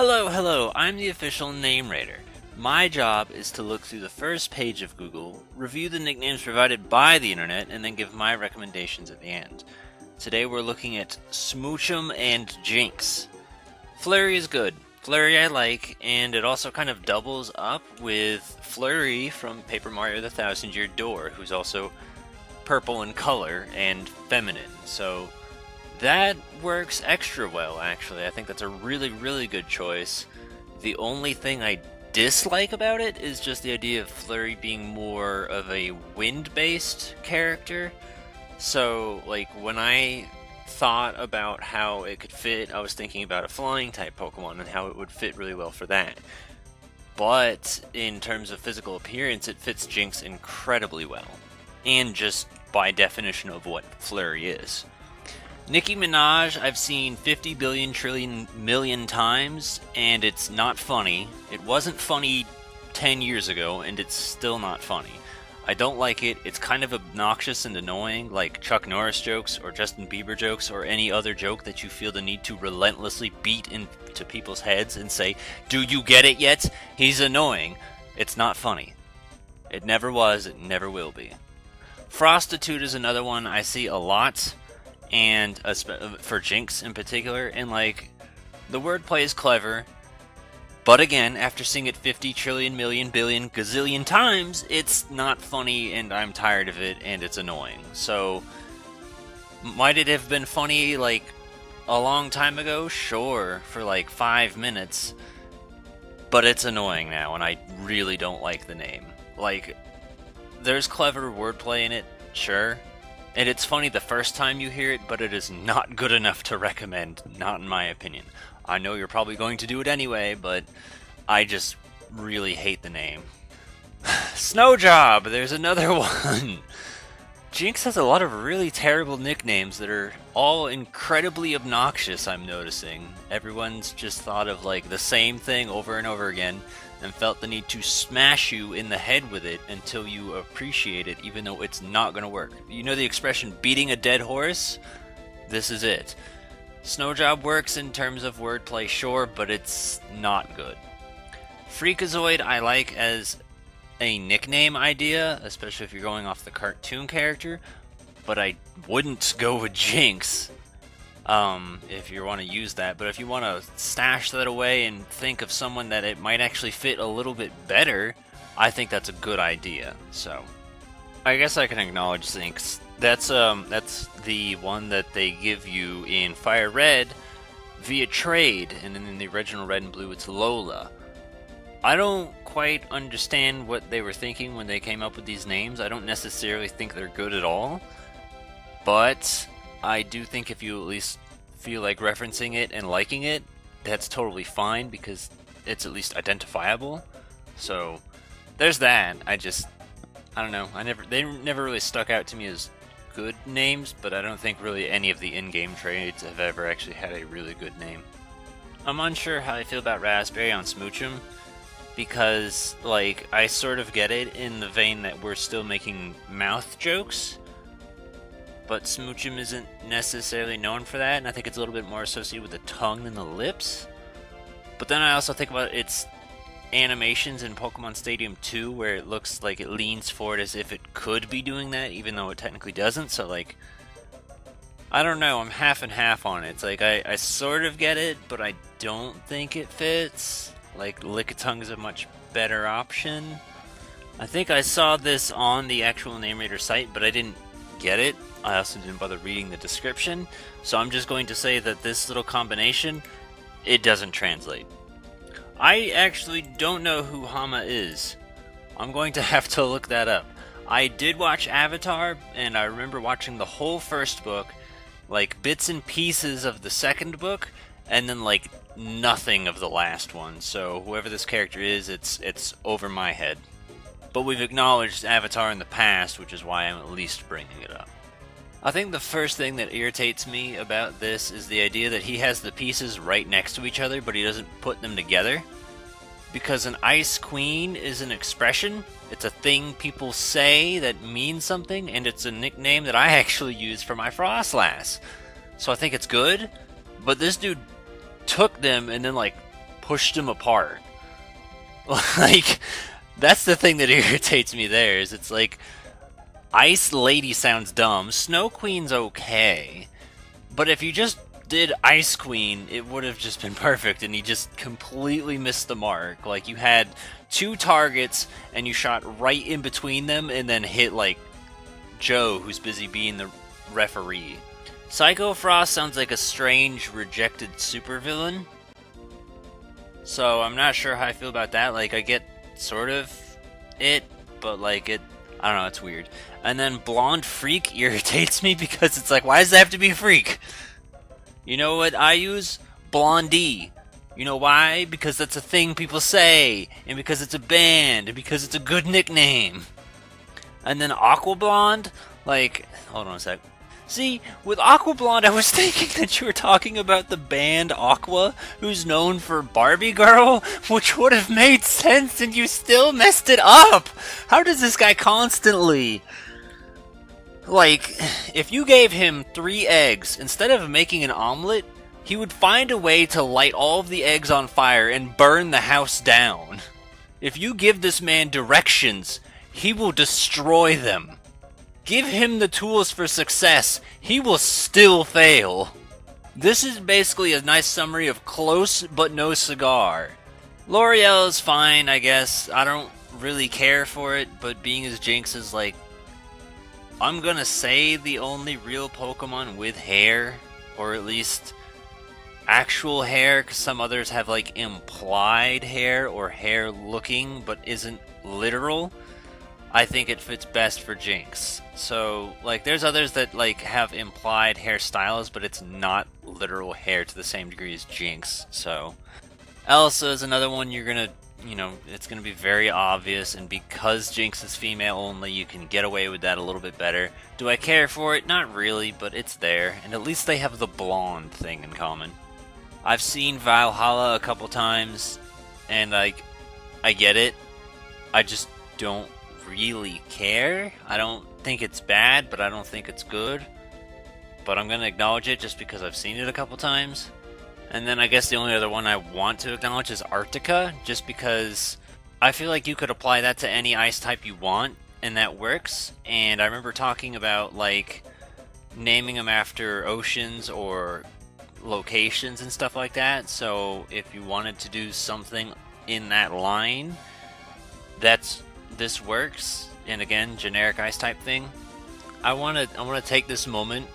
Hello, I'm the official name raider. My job is to look through the first page of Google, review the nicknames provided by the internet, and then give my recommendations at the end. Today we're looking at Smoochum and Jynx. Flurry is good. Flurry I like, and it also kind of doubles up with Flurry from Paper Mario the Thousand Year Door, who's also purple in color and feminine. So that works extra well, actually. I think that's a really good choice. The only thing I dislike about it is just the idea of Flurry being more of a wind-based character. So, like, when I thought about how it could fit, I was thinking about a flying type Pokemon and how it would fit really well for that. But in terms of physical appearance, it fits Jynx incredibly well. And just by definition of what Flurry is. Nicki Minaj, I've seen 50 billion trillion million times, and it's not funny. It wasn't funny 10 years ago, and it's still not funny. I don't like it. It's kind of obnoxious and annoying, like Chuck Norris jokes, or Justin Bieber jokes, or any other joke that you feel the need to relentlessly beat into people's heads and say, "Do you get it yet? He's annoying." It's not funny. It never was, it never will be. Prostitute is another one I see a lot, and for Jynx in particular, and like, the wordplay is clever, but again, after seeing it 50 trillion million billion gazillion times, it's not funny, and I'm tired of it, and it's annoying. So, might it have been funny, like, a long time ago? Sure, for like 5 minutes, but it's annoying now, and I really don't like the name. Like, there's clever wordplay in it, sure, and it's funny the first time you hear it, but it is not good enough to recommend, not in my opinion. I know you're probably going to do it anyway, but I just really hate the name. Snowjob, there's another one. Jynx has a lot of really terrible nicknames that are all incredibly obnoxious, I'm noticing. Everyone's just thought of like the same thing over and over again, and felt the need to smash you in the head with it until you appreciate it, even though it's not going to work. You know the expression, beating a dead horse? This is it. Snowjob works in terms of wordplay, sure, but it's not good. Freakazoid I like as a nickname idea, especially if you're going off the cartoon character, but I wouldn't go with Jynx. If you want to use that, but if you want to stash that away and think of someone that it might actually fit a little bit better, I think that's a good idea. So, I guess I can acknowledge Jynx. That's the one that they give you in Fire Red via trade, and then in the original Red and Blue, it's Lola. I don't quite understand what they were thinking when they came up with these names. I don't necessarily think they're good at all, but I do think if you at least feel like referencing it and liking it, that's totally fine because it's at least identifiable. So there's that. I don't know. They never really stuck out to me as good names, but I don't think really any of the in-game trades have ever actually had a really good name. I'm unsure how I feel about Raspberry on Smoochum, because like I sort of get it in the vein that we're still making mouth jokes, but Smoochum isn't necessarily known for that, and I think it's a little bit more associated with the tongue than the lips. But then I also think about its animations in Pokemon Stadium 2, where it looks like it leans forward as if it could be doing that, even though it technically doesn't, so like, I don't know, I'm half and half on it. It's like, I sort of get it, but I don't think it fits. Like, Lickitung is a much better option. I think I saw this on the actual Name Raider site, but I didn't get it. I also didn't bother reading the description, so I'm just going to say that this little combination, it doesn't translate. I actually don't know who Hama is. I'm going to have to look that up. I did watch Avatar, and I remember watching the whole first book, like bits and pieces of the second book, and then like nothing of the last one. So whoever this character is, it's over my head. But we've acknowledged Avatar in the past, which is why I'm at least bringing it up. I think the first thing that irritates me about this is the idea that he has the pieces right next to each other, but he doesn't put them together. Because an Ice Queen is an expression, it's a thing people say that means something, and it's a nickname that I actually use for my Frostlass. So I think it's good, but this dude took them and then like pushed him apart. Like, that's the thing that irritates me there, is it's like, Ice Lady sounds dumb, Snow Queen's okay, but if you just did Ice Queen, it would have just been perfect, and he just completely missed the mark. Like, you had 2 targets, and you shot right in between them, and then hit, like, Joe, who's busy being the referee. Psycho Frost sounds like a strange, rejected supervillain. So, I'm not sure how I feel about that. Like, I get sort of it, but, like, I don't know, it's weird. And then Blonde Freak irritates me because it's like, why does it have to be a freak? You know what I use? Blondie. You know why? Because that's a thing people say, and because it's a band, and because it's a good nickname. And then Aqua Blonde, like, hold on a sec. See, with Aqua Blonde, I was thinking that you were talking about the band Aqua, who's known for Barbie Girl, which would have made sense, and you still messed it up! How does this guy constantly... Like, if you gave him 3 eggs, instead of making an omelet, he would find a way to light all of the eggs on fire and burn the house down. If you give this man directions, he will destroy them. Give him the tools for success, he will still fail. This is basically a nice summary of Close But No Cigar. L'Oreal is fine, I guess. I don't really care for it, but being as Jynx is like, I'm gonna say the only real Pokemon with hair, or at least actual hair, because some others have like implied hair or hair looking but isn't literal. I think it fits best for Jynx. So, like, there's others that like have implied hairstyles, but it's not literal hair to the same degree as Jynx. So, Elsa is another one you're gonna, it's gonna be very obvious, and because Jynx is female only, you can get away with that a little bit better. Do I care for it? Not really, but it's there, and at least they have the blonde thing in common. I've seen Valhalla a couple times, and like, I get it. I just don't really care. I don't think it's bad, but I don't think it's good. But I'm gonna acknowledge it just because I've seen it a couple times. And then I guess the only other one I want to acknowledge is Arctica, just because I feel like you could apply that to any ice type you want, and that works. And I remember talking about, like, naming them after oceans or locations and stuff like that. So if you wanted to do something in that line, this works. And again, generic ice type thing. I want to take this moment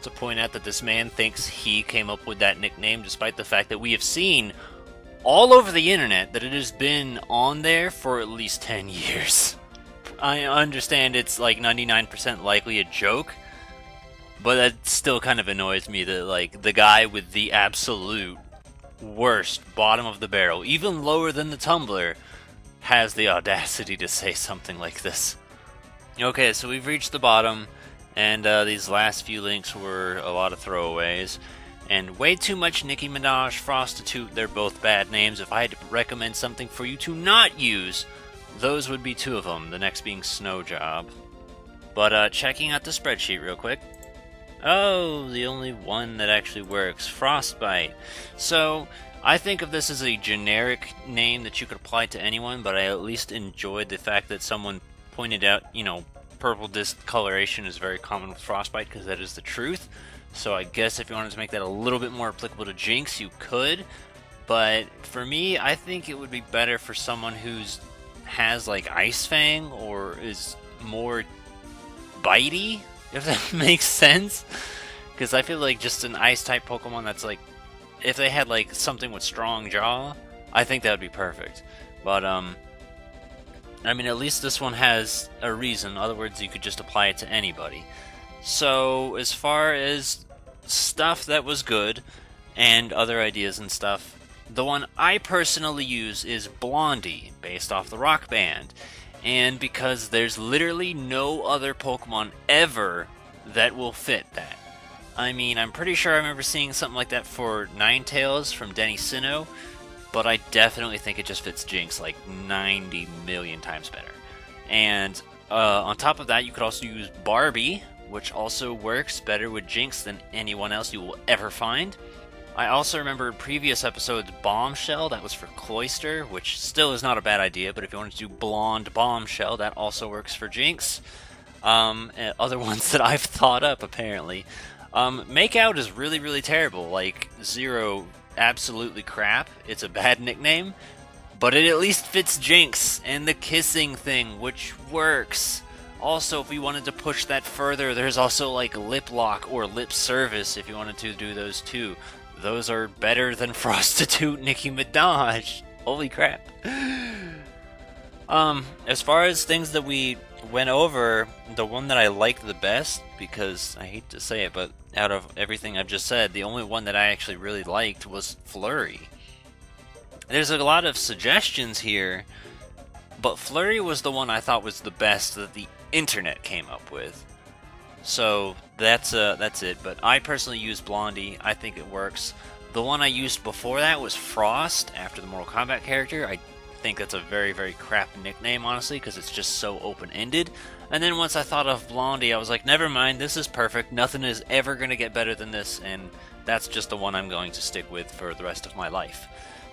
to point out that this man thinks he came up with that nickname, despite the fact that we have seen all over the internet that it has been on there for at least 10 years. I understand it's like 99% likely a joke, but that still kind of annoys me that, like, the guy with the absolute worst bottom of the barrel, even lower than the tumbler, has the audacity to say something like this. Okay, so we've reached the bottom, and these last few links were a lot of throwaways, and way too much Nicki Minaj, Prostitute. They're both bad names. If I had to recommend something for you to not use, those would be 2 of them, the next being Snow Job. But checking out the spreadsheet real quick. Oh, the only one that actually works, Frostbite. So, I think of this as a generic name that you could apply to anyone, but I at least enjoyed the fact that someone pointed out, purple discoloration is very common with Frostbite, because that is the truth. So I guess if you wanted to make that a little bit more applicable to Jynx, you could. But for me, I think it would be better for someone has like Ice Fang, or is more bitey, if that makes sense. Because I feel like just an ice type Pokemon that's like, if they had like something with strong jaw, I think that would be perfect. But I mean, at least this one has a reason. In other words, you could just apply it to anybody. So as far as stuff that was good and other ideas and stuff, the one I personally use is Blondie, based off the rock band. And because there's literally no other Pokemon ever that will fit that. I mean, I'm pretty sure I remember seeing something like that for Ninetales from Denny Sinnoh, but I definitely think it just fits Jynx like 90 million times better. And on top of that, you could also use Barbie, which also works better with Jynx than anyone else you will ever find. I also remember previous episodes Bombshell, that was for Cloister, which still is not a bad idea, but if you want to do Blonde Bombshell, that also works for Jynx. And other ones that I've thought up, apparently. Makeout is really, really terrible. Like, Zero, absolutely crap. It's a bad nickname, but it at least fits Jynx and the kissing thing, which works. Also, if we wanted to push that further, there's also like Lip Lock or Lip Service if you wanted to do those too. Those are better than Prostitute Nicki Minaj. Holy crap. As far as things that we went over, the one that I liked the best, because I hate to say it, but out of everything I've just said, the only one that I actually really liked was Flurry. There's a lot of suggestions here, but Flurry was the one I thought was the best that the internet came up with. So that's it. But I personally use Blondie. I think it works. The one I used before that was Frost, after the Mortal Kombat character. I think that's a very, very crap nickname, honestly, because it's just so open-ended. And then once I thought of Blondie, I was like, never mind, this is perfect. Nothing is ever going to get better than this, and that's just the one I'm going to stick with for the rest of my life.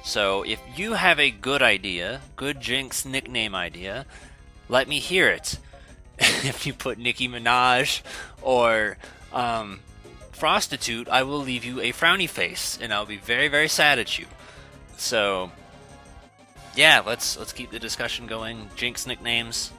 So if you have a good idea, good Jynx nickname idea, let me hear it. If you put Nicki Minaj or Prostitute, I will leave you a frowny face, and I'll be very, very sad at you. So, yeah, let's keep the discussion going. Jynx nicknames,